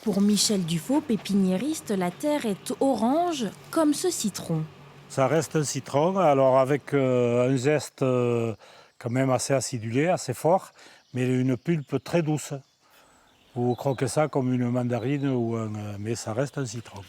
Pour Michel Dufaux, pépiniériste, la terre est orange comme ce citron. Ça reste un citron, alors avec un zeste quand même assez acidulé, assez fort, mais une pulpe très douce. Vous croquez ça comme une mandarine, mais ça reste un citron.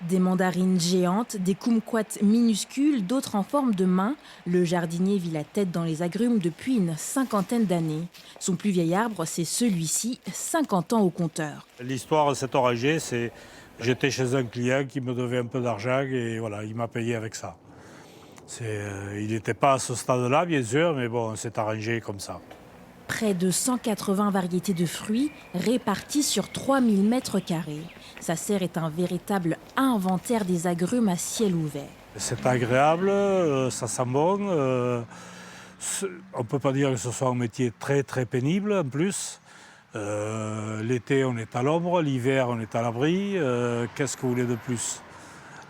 Des mandarines géantes, des kumquats minuscules, d'autres en forme de main. Le jardinier vit la tête dans les agrumes depuis une cinquantaine d'années. Son plus vieil arbre, c'est celui-ci, 50 ans au compteur. L'histoire de cet oranger, c'est j'étais chez un client qui me devait un peu d'argent et voilà, il m'a payé avec ça. Il n'était pas à ce stade-là, bien sûr, mais bon, c'est arrangé comme ça. Près de 180 variétés de fruits réparties sur 3000 mètres carrés. Sa serre est un véritable inventaire des agrumes à ciel ouvert. C'est agréable, ça sent bon. On ne peut pas dire que ce soit un métier très très pénible en plus. L'été, on est à l'ombre, l'hiver, on est à l'abri. Qu'est-ce que vous voulez de plus?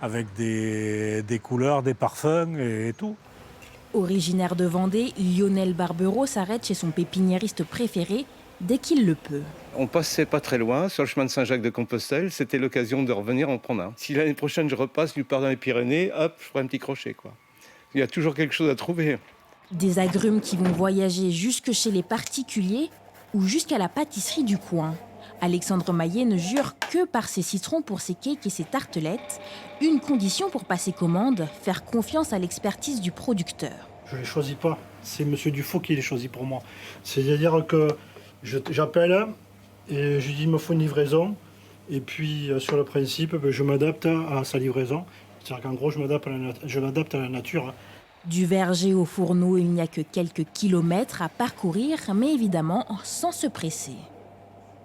Avec des couleurs, des parfums et tout. Originaire de Vendée, Lionel Barbero s'arrête chez son pépiniériste préféré dès qu'il le peut. On passait pas très loin, sur le chemin de Saint-Jacques-de-Compostelle. C'était l'occasion de revenir en prendre un. Si l'année prochaine je repasse, je pars dans les Pyrénées, hop, je ferai un petit crochet, quoi. Il y a toujours quelque chose à trouver. Des agrumes qui vont voyager jusque chez les particuliers ou jusqu'à la pâtisserie du coin. Alexandre Maillet ne jure que par ses citrons pour ses cakes et ses tartelettes. Une condition pour passer commande, faire confiance à l'expertise du producteur. Je ne les choisis pas, c'est M. Dufaux qui les choisit pour moi. C'est-à-dire que j'appelle et je lui dis il me faut une livraison. Et puis sur le principe, je m'adapte à sa livraison. C'est-à-dire qu'en gros, je m'adapte à la nature. Du verger au fourneau, il n'y a que quelques kilomètres à parcourir, mais évidemment sans se presser.